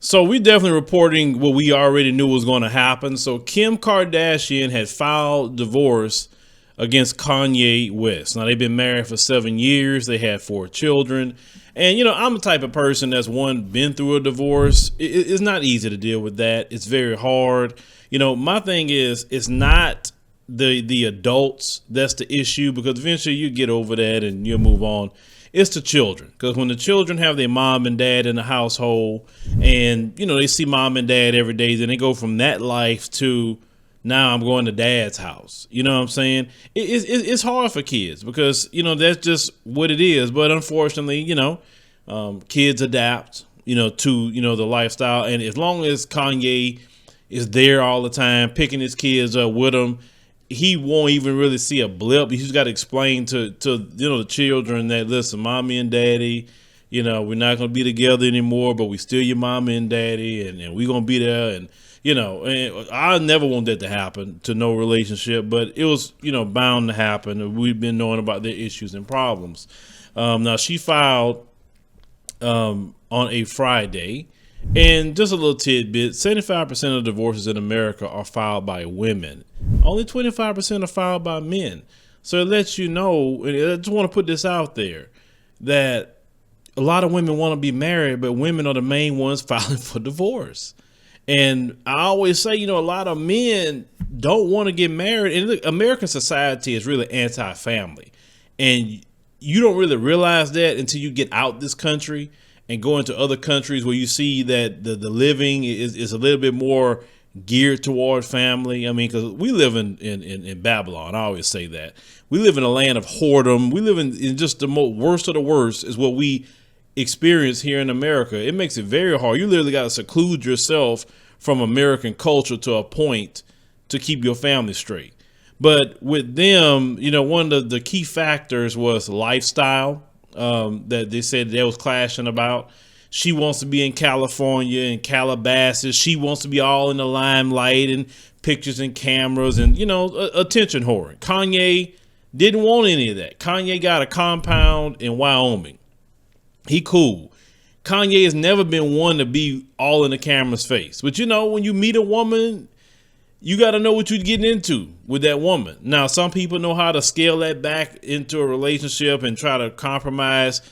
So we definitely reporting what we already knew was going to happen. So Kim Kardashian had filed divorce against Kanye West. Now they've been married for 7 years. They had 4 children. And, I'm the type of person that's been through a divorce. It's not easy to deal with that. It's very hard. My thing is, it's not the adults that's the issue, because eventually you get over that and you'll move on. It's the children, because when the children have their mom and dad in the household and, they see mom and dad every day, then they go from that life to now I'm going to dad's house. You know what I'm saying? It's hard for kids because, that's just what it is. But unfortunately, kids adapt, to, the lifestyle. And as long as Kanye is there all the time, picking his kids up with him, he won't even really see a blip. He's got to explain to the children that, listen, mommy and daddy, we're not going to be together anymore, but we still your mommy and daddy, and we're going to be there. And, and I never want that to happen to no relationship, but it was, bound to happen. We've been knowing about their issues and problems. Now she filed on a Friday. And just a little tidbit, 75% of divorces in America are filed by women. Only 25% are filed by men. So it lets you know, and I just want to put this out there, that a lot of women want to be married, but women are the main ones filing for divorce. And I always say, a lot of men don't want to get married. And look, American society is really anti-family. And you don't really realize that until you get out this country and go into other countries where you see that the living is a little bit more geared toward family. I mean, because we live in Babylon. I always say that. We live in a land of whoredom. We live in just the worst of the worst is what we experience here in America. It makes it very hard. You literally got to seclude yourself from American culture to a point to keep your family straight. But with them, one of the key factors was lifestyle. That they said they was clashing about. She wants to be in California and Calabasas. She wants to be all in the limelight and pictures and cameras and, attention whoring. Kanye didn't want any of that. Kanye got a compound in Wyoming. He cool. Kanye has never been one to be all in the camera's face. But, when you meet a woman, you got to know what you're getting into with that woman. Now, some people know how to scale that back into a relationship and try to compromise,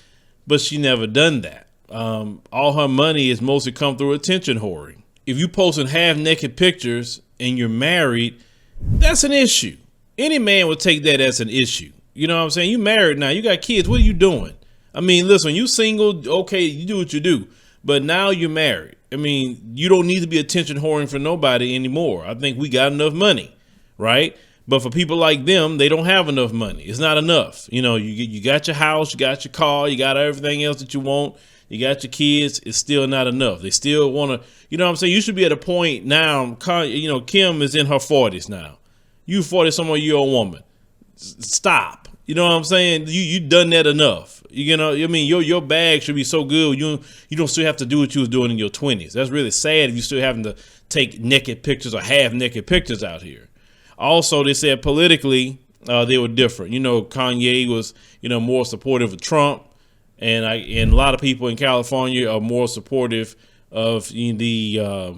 but she never done that. All her money is mostly come through attention whoring. If you posting half naked pictures and you're married, that's an issue. Any man would take that as an issue. You know what I'm saying? You married now, you got kids. What are you doing? I mean, listen, you single, okay, you do what you do, but now you're married. I mean, you don't need to be attention whoring for nobody anymore. I think we got enough money, right? But for people like them, they don't have enough money. It's not enough. You got your house, you got your car, you got everything else that you want. You got your kids. It's still not enough. They still want to, you know what I'm saying? You should be at a point now, Kim is in her 40s now. You 40-some-year-old woman. Stop. You know what I'm saying? You done that enough. Your bag should be so good. You don't still have to do what you was doing in your 20s. That's really sad if you still having to take naked pictures or half naked pictures out here. Also, they said politically they were different. Kanye was more supportive of Trump, and a lot of people in California are more supportive of the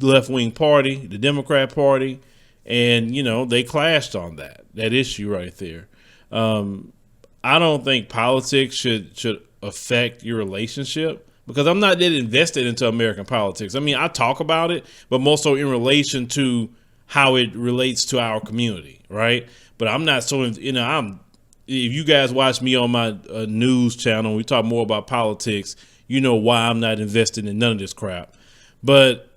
left-wing party, the Democrat Party, and they clashed on that issue right there. I don't think politics should affect your relationship, because I'm not that invested into American politics. I mean, I talk about it, but more so in relation to how it relates to our community, right? But I'm not so, if you guys watch me on my news channel, we talk more about politics, why I'm not invested in none of this crap. But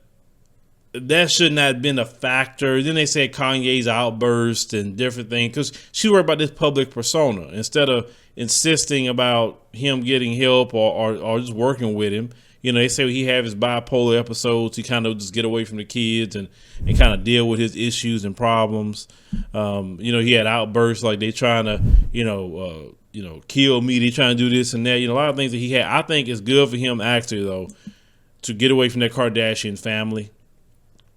that should not have been a factor. Then they said Kanye's outburst and different things, because she worried about this public persona instead of insisting about him getting help or just working with him. They say he have his bipolar episodes. He kind of just get away from the kids and kind of deal with his issues and problems. He had outbursts like they trying to, kill me. They trying to do this and that. A lot of things that he had. I think it's good for him actually, though, to get away from that Kardashian family.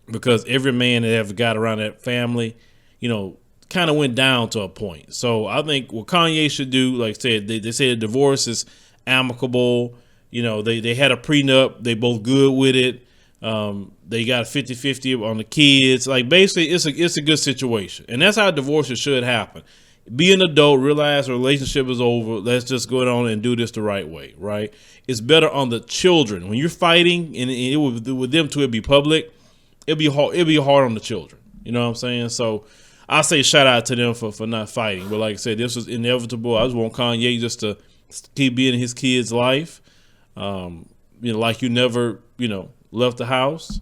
Because every man that ever got around that family, kind of went down to a point. So I think what Kanye should do, like I said, they say the divorce is amicable. You know, they had a prenup. They both good with it. They got 50-50 on the kids. Like, basically, it's a good situation. And that's how divorces should happen. Be an adult, realize the relationship is over. Let's just go on and do this the right way, right? It's better on the children. When you're fighting, and it would, with them too, it'd be public. It'd be hard on the children. You know what I'm saying? So I say shout out to them for not fighting. But like I said, this was inevitable. I just want Kanye just to keep being in his kid's life. You know, like you never, you know, left the house.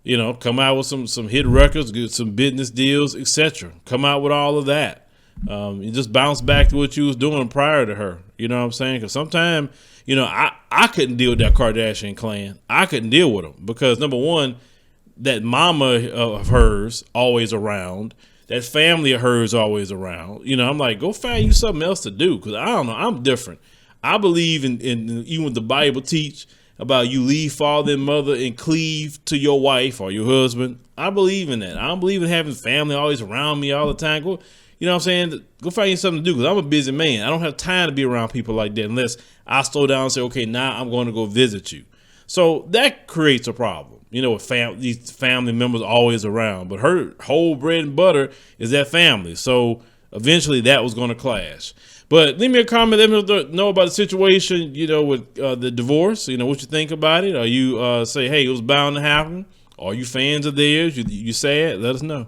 You know, come out with some hit records, get some business deals, etc. Come out with all of that. You just bounce back to what you was doing prior to her. You know what I'm saying? Because sometimes, you know, I couldn't deal with that Kardashian clan. I couldn't deal with them because, number one, that mama of hers always around. That family of hers always around. You know, I'm like, go find you something else to do because I don't know. I'm different. I believe in even what the Bible teach about you leave father and mother and cleave to your wife or your husband. I believe in that. I don't believe in having family always around me all the time. Go, you know what I'm saying? Go find you something to do because I'm a busy man. I don't have time to be around people like that unless I slow down and say, okay, now I'm going to go visit you. So that creates a problem, you know, with these family members always around. But her whole bread and butter is that family. So eventually that was going to clash. But leave me a comment. Let me know about the situation, you know, with the divorce. You know, what you think about it. Or you say, hey, it was bound to happen. Are you fans of theirs? You sad? Let us know.